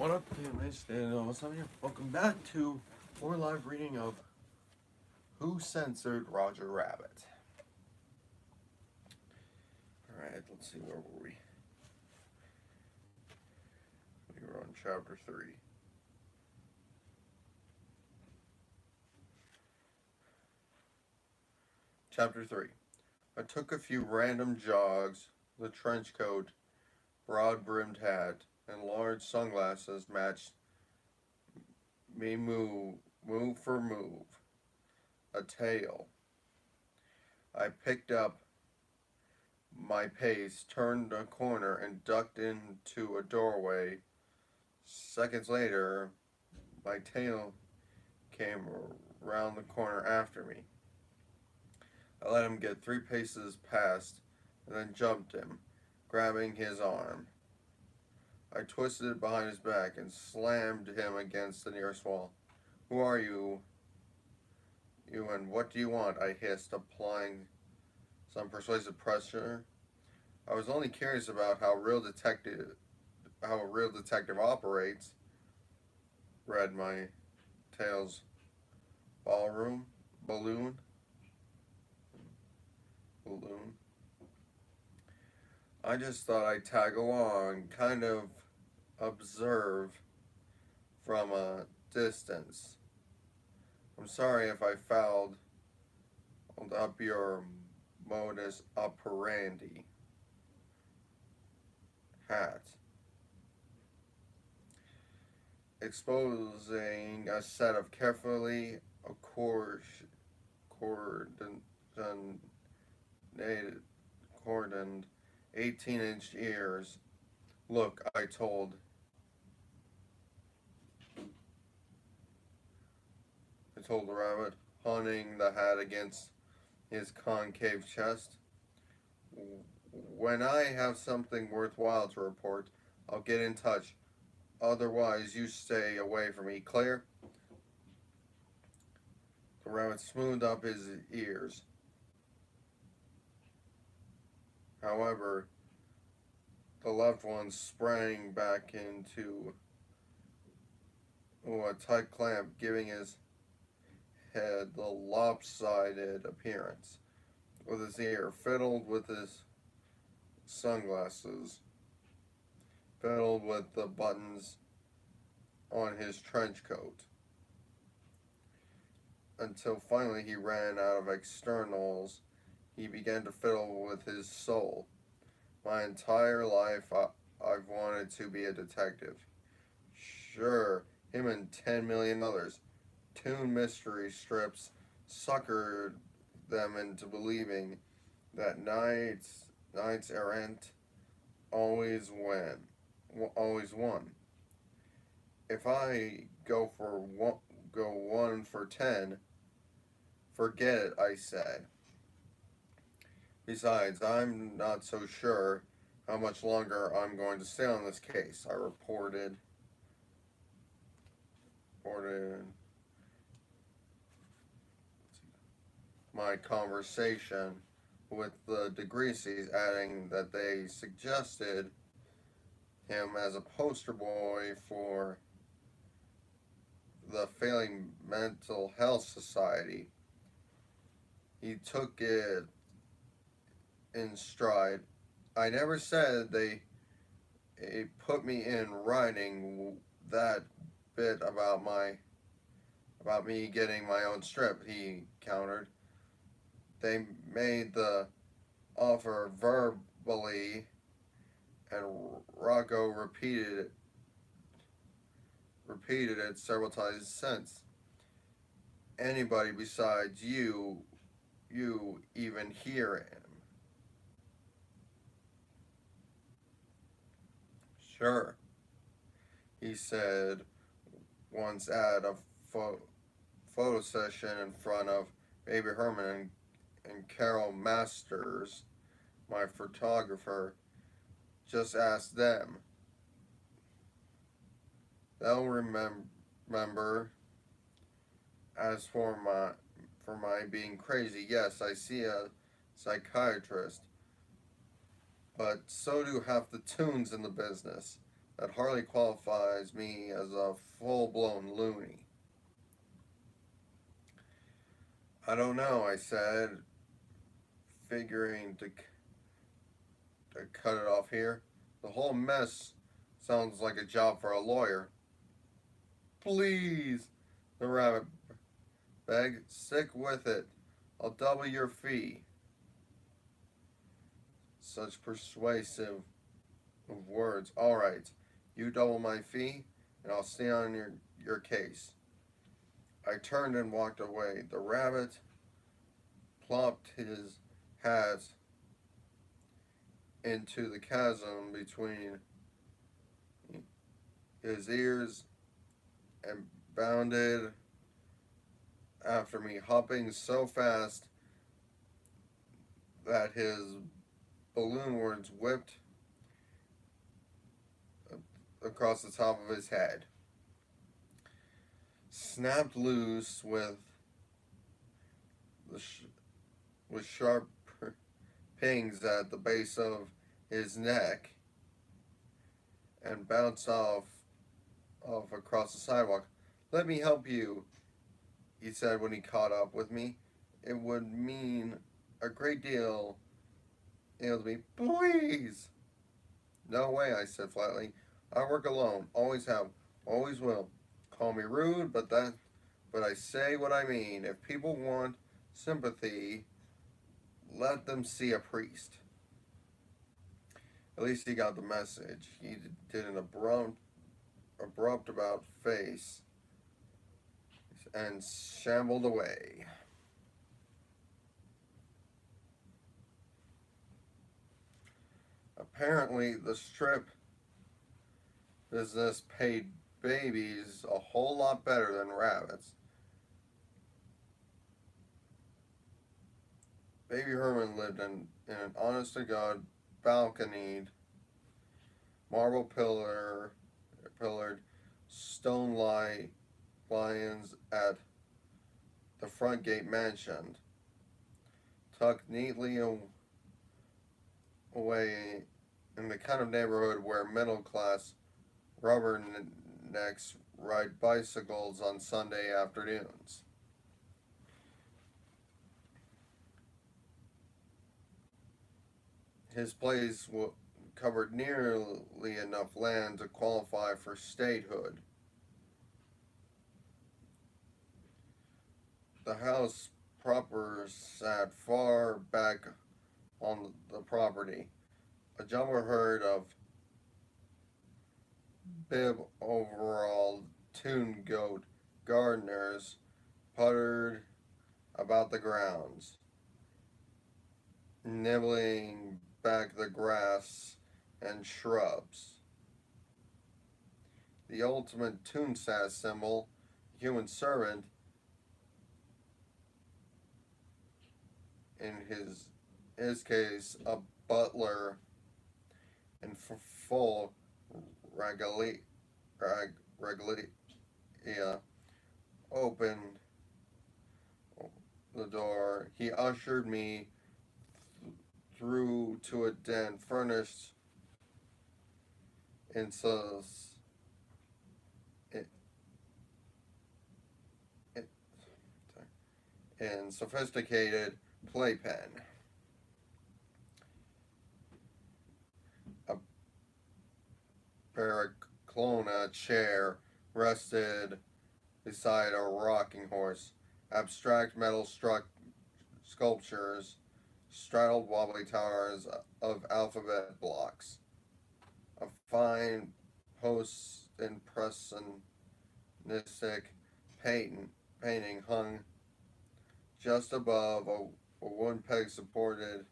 What up, damage? What's up here? Welcome back to more live reading of Who Censored Rodger Rabbit. Alright, let's see, where were we? We were on chapter 3. Chapter 3. I took a few random jogs. The trench coat, broad-brimmed hat, and large sunglasses matched me move for move. A tail. I picked up my pace, turned a corner, and ducked into a doorway. Seconds later, my tail came around the corner after me. I let him get 3 paces past, and then jumped him, grabbing his arm. I twisted it behind his back and slammed him against the nearest wall. "Who are you? You and what do you want?" I hissed, applying some persuasive pressure. I was only curious about how a real detective operates. Read my tail's balloon. I just thought I'd tag along, kind of observe from a distance. I'm sorry if I fouled up your modus operandi. Hat. Exposing a set of carefully cordoned 18-inch ears. "Look," I told the rabbit, hunting the hat against his concave chest. "When I have something worthwhile to report, I'll get in touch. Otherwise, you stay away from me. Clear?" The rabbit smoothed up his ears. However, the left one sprang back into a tight clamp, giving his head the lopsided appearance. With his ear, fiddled with his sunglasses, fiddled with the buttons on his trench coat, until finally he ran out of externals. He began to fiddle with his soul. My entire life, I've wanted to be a detective. Sure, him and 10 million others. Toon mystery strips suckered them into believing that knights errant always won. If I go 1 for 10, forget it, I said. Besides, I'm not so sure how much longer I'm going to stay on this case. I reported my conversation with the DeGreases, adding that they suggested him as a poster boy for the failing mental health society. He took it in stride. "I never said they put me in writing that bit about me getting my own strip," he countered. "They made the offer verbally, and Rocco repeated it several times since. Anybody besides you even hear him?" "Sure," he said once at a photo session in front of baby Herman and Carol Masters, my photographer. "Just ask them. They'll remember. As for my being crazy, yes, I see a psychiatrist, but so do half the toons in the business. that hardly qualifies me as a full-blown loony. I don't know, I said, figuring to cut it off here. The whole mess sounds like a job for a lawyer. Please, the rabbit begged. Stick with it. I'll double your fee. Such persuasive words. All right, you double my fee, and I'll stay on your case. I turned and walked away. The rabbit plopped his hat into the chasm between his ears and bounded after me, hopping so fast that his balloon words whipped across the top of his head. Snapped loose with sharp pings at the base of his neck and bounced off across the sidewalk. Let me help you, he said when he caught up with me. It would mean a great deal to me. Please! No way, I said flatly. I work alone. Always have. Always will. Call me rude, but I say what I mean. If people want sympathy, let them see a priest. At least he got the message. He did an abrupt about face and shambled away. Apparently, the strip business paid babies a whole lot better than rabbits. Baby Herman lived in an honest-to-God balconied, pillared stone lions at the front gate mansion, tucked neatly away in the kind of neighborhood where middle-class rubbernecks ride bicycles on Sunday afternoons. His place covered nearly enough land to qualify for statehood. The house proper sat far back on the property. A jumbo herd of bib overall tune goat gardeners puttered about the grounds, nibbling back the grass and shrubs. The ultimate toon-sass symbol, human servant, in his case, a butler in full regalia, opened the door. He ushered me through to a den furnished in sophisticated playpen. A Baraclona chair rested beside a rocking horse. Abstract metal sculptures straddled wobbly towers of alphabet blocks. A fine post-impressionistic painting hung just above a wooden peg supporting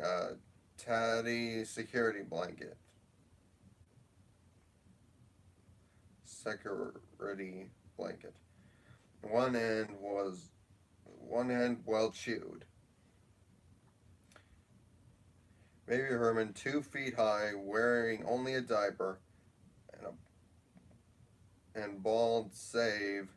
a tatty security blanket. One end well chewed. Baby Herman, 2 feet high, wearing only a diaper and bald save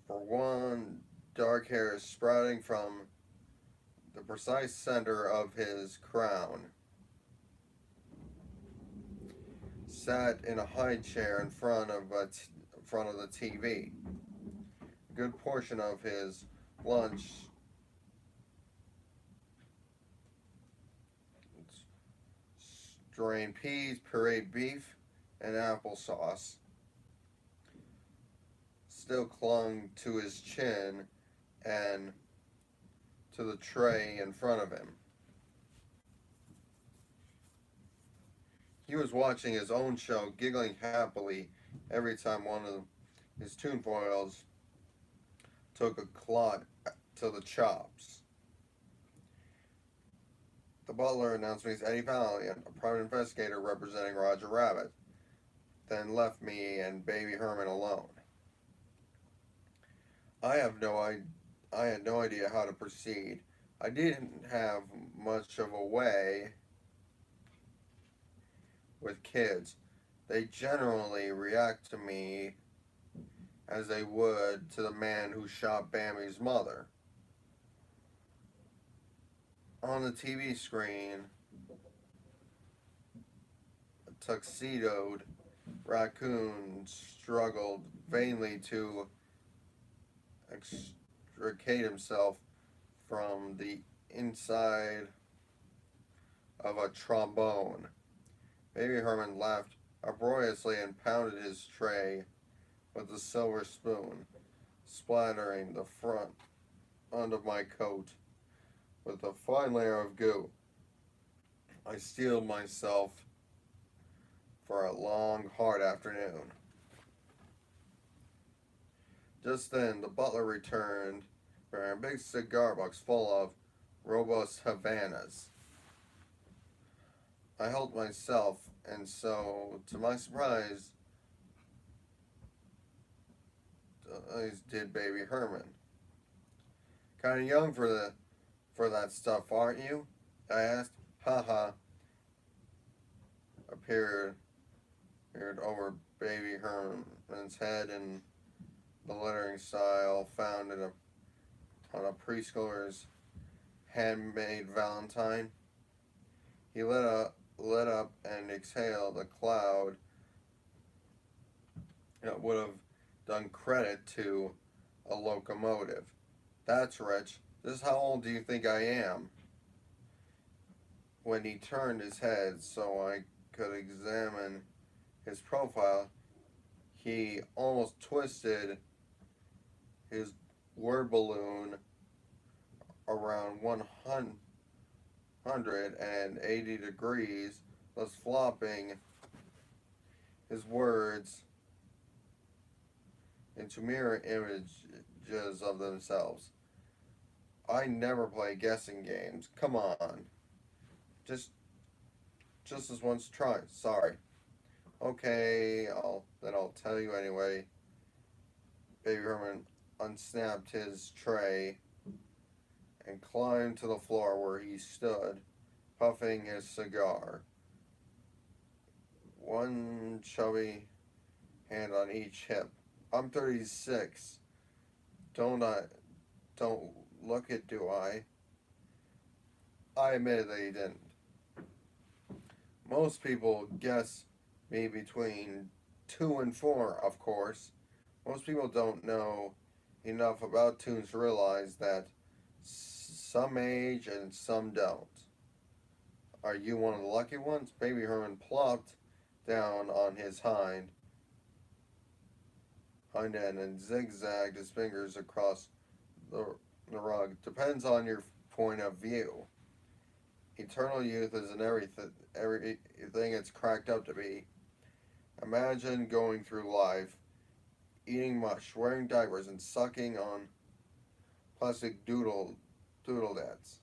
for one dark hair sprouting from the precise center of his crown. sat in a high chair in front of the TV. A good portion of his lunch strained peas, pureed beef, and applesauce still clung to his chin and to the tray in front of him. He was watching his own show, giggling happily every time one of his tinfoils took a clot to the chops. The butler announced me as Eddie Valiant, a private investigator representing Rodger Rabbit, then left me and baby Herman alone. I have no I had no idea how to proceed. I didn't have much of a way with kids. They generally react to me as they would to the man who shot Bambi's mother. On the TV screen, a tuxedoed raccoon struggled vainly to extricate himself from the inside of a trombone. Baby Herman laughed uproariously and pounded his tray with a silver spoon, splattering the front of my coat with a fine layer of goo. I steeled myself for a long, hard afternoon. Just then, the butler returned, bearing a big cigar box full of robust Havanas. I helped myself, and so, to my surprise, did baby Herman. Kinda young for that stuff, aren't you? I asked. Ha ha. Appeared over baby Herman's head in the lettering style found on a preschooler's handmade valentine. He lit up and exhaled a cloud that would have done credit to a locomotive. That's rich. Just how old do you think I am? When he turned his head so I could examine his profile, he almost twisted his word balloon around 180 degrees, thus flopping his words into mirror images of themselves. I never play guessing games. Come on. Just this once try. Sorry. Okay, I'll tell you anyway. Baby Herman unsnapped his tray and climbed to the floor where he stood, puffing his cigar. One chubby hand on each hip. I'm 36. Don't look it, do I? I admitted that he didn't. Most people guess me between 2 and 4, of course. Most people don't know enough about tunes to realize that some age and some don't. Are you one of the lucky ones? Baby Herman plopped down on his hind end and zigzagged his fingers across the rug. Depends on your point of view. Eternal youth isn't everything it's cracked up to be. Imagine going through life, eating mush, wearing diapers, and sucking on plastic doodads.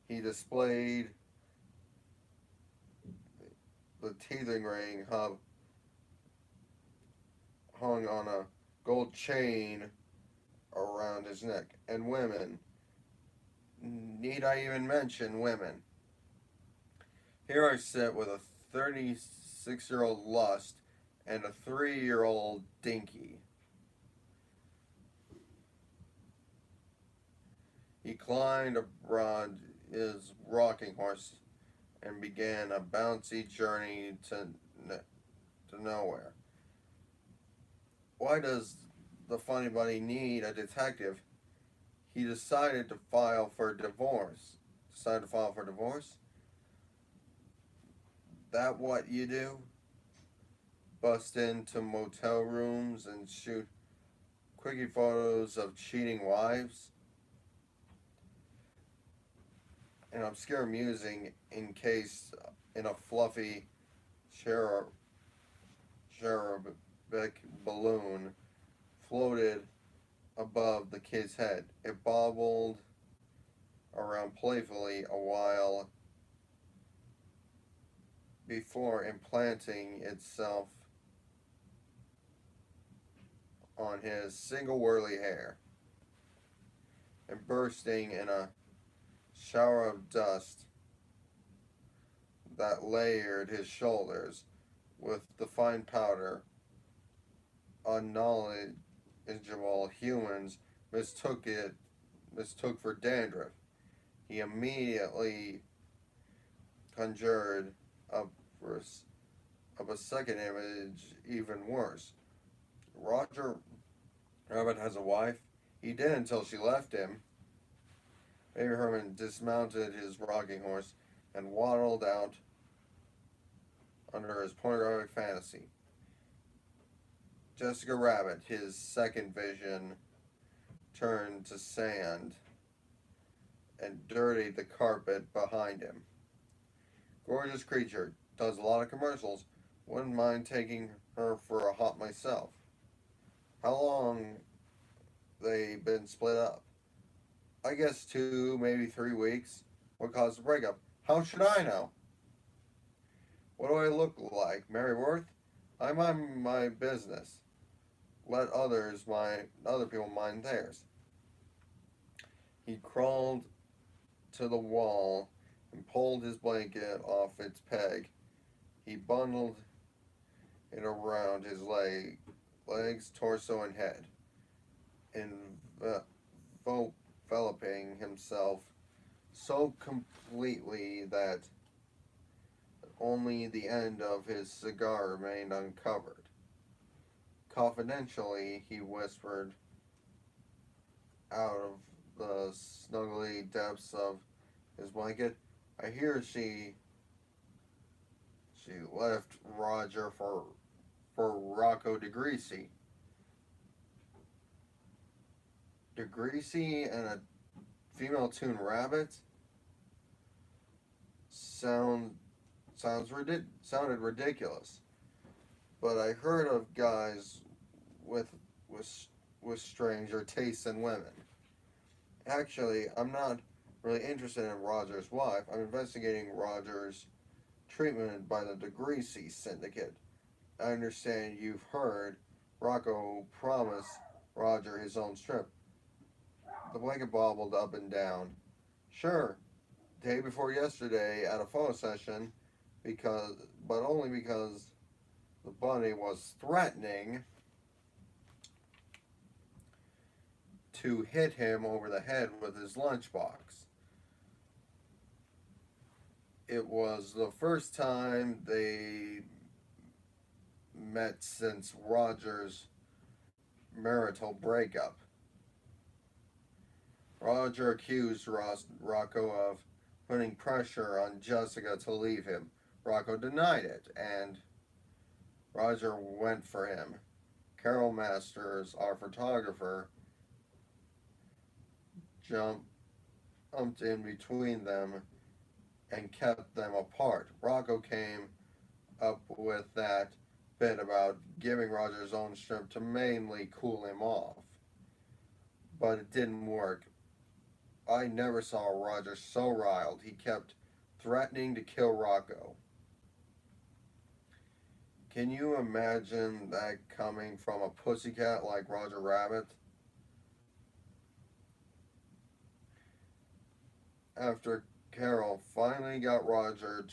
He displayed the teething ring hung on a gold chain around his neck. And women. Need I even mention women? Here I sit with a 36-year-old lust and a 3-year-old dinky. He climbed aboard his rocking horse and began a bouncy journey to nowhere. Why does the funny bunny need a detective? He decided to file for divorce. Decided to file for divorce? That what you do? Bust into motel rooms and shoot quickie photos of cheating wives? And obscure music encased in a fluffy cherub, cherubic balloon floated above the kid's head. It bobbled around playfully a while before implanting itself on his single whirly hair and bursting in a shower of dust that layered his shoulders with the fine powder. Unknowledgeable humans mistook for dandruff. He immediately conjured up of a second image even worse. Rodger Rabbit has a wife. He did until she left him. Baby Herman dismounted his rocking horse and waddled out under his pornographic fantasy. Jessica Rabbit, his second vision, turned to sand and dirtied the carpet behind him. Gorgeous creature, does a lot of commercials. Wouldn't mind taking her for a hop myself. How long they been split up? I guess 2, maybe 3 weeks. What caused the breakup? How should I know? What do I look like? Mary Worth? I mind my business. Let other people mind theirs. He crawled to the wall and pulled his blanket off its peg. He bundled it around his legs, torso, and head, enveloping himself so completely that only the end of his cigar remained uncovered. Confidentially, he whispered out of the snuggly depths of his blanket, I hear she left Rodger for Rocco DeGreasy. DeGreasy and a female tuned rabbit? Sounded ridiculous. But I heard of guys with stranger tastes in women. Actually, I'm not really interested in Rodger's wife. I'm investigating Rodger's treatment by the DeGreasy Syndicate. I understand you've heard Rocco promise Rodger his own strip. The blanket bobbled up and down. Sure, day before yesterday at a photo session, but only because the bunny was threatening to hit him over the head with his lunchbox. It was the first time they met since Rodger's marital breakup. Rodger accused Rocco of putting pressure on Jessica to leave him. Rocco denied it, and Rodger went for him. Carol Masters, our photographer, jumped in between them and kept them apart. Rocco came up with that bit about giving Rodger his own strip to mainly cool him off. But it didn't work. I never saw Rodger so riled. He kept threatening to kill Rocco. Can you imagine that coming from a pussycat like Rodger Rabbit? After Carol finally got Rodger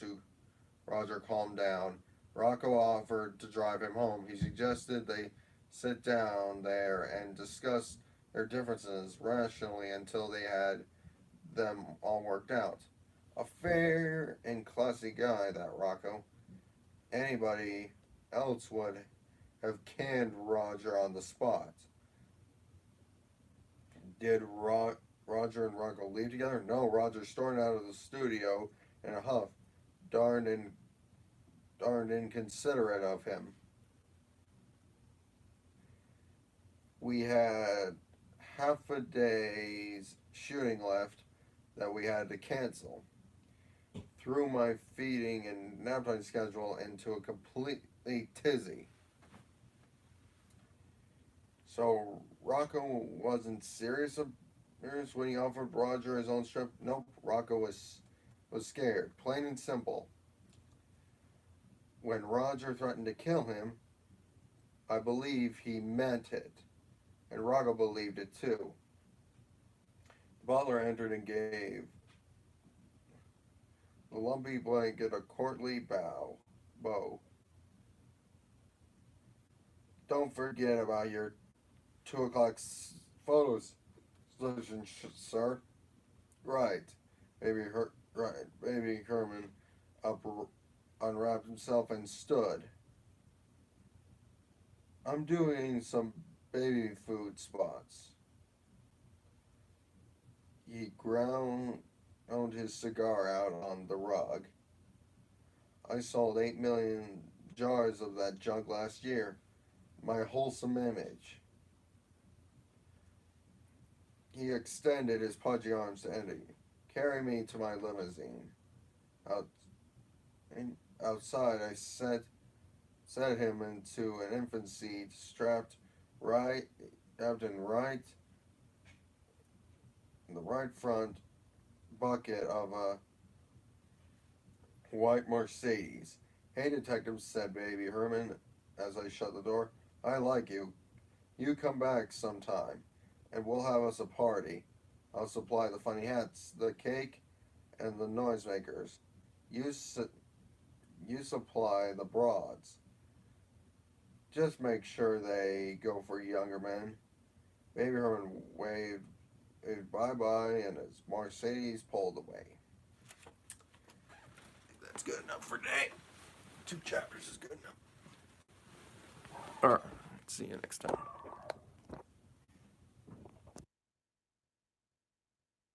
calm down, Rocco offered to drive him home. He suggested they sit down there and discuss their differences rationally until they had them all worked out. A fair and classy guy, that Rocco. Anybody else would have canned Rodger on the spot. Did Rodger and Rocco leave together? No, Rodger stormed out of the studio in a huff. Darned and darned inconsiderate of him. We had half a day's shooting left that we had to cancel. Threw my feeding and nap time schedule into a completely tizzy. So Rocco wasn't serious when he offered Rodger his own strip. Nope, Rocco was scared, plain and simple. When Rodger threatened to kill him, I believe he meant it, and Rocco believed it too. The butler entered and gave the lumpy blanket a courtly bow. Don't forget about your 2 o'clock photo session, sir. Right. Baby Herman unwrapped himself and stood. I'm doing some baby food spots. He ground his cigar out on the rug. I sold 8 million jars of that junk last year. My wholesome image. He extended his pudgy arms to Eddie. Carry me to my limousine. Outside, I set him into an infant seat, strapped in the right front bucket of a white Mercedes. Hey, detective, said Baby Herman as I shut the door. I like you. You come back sometime, and we'll have us a party. I'll supply the funny hats, the cake, and the noisemakers. You supply the broads. Just make sure they go for younger men. Baby Herman waved bye-bye, and his Mercedes pulled away. I think that's good enough for today. 2 chapters is good enough. Alright, see you next time.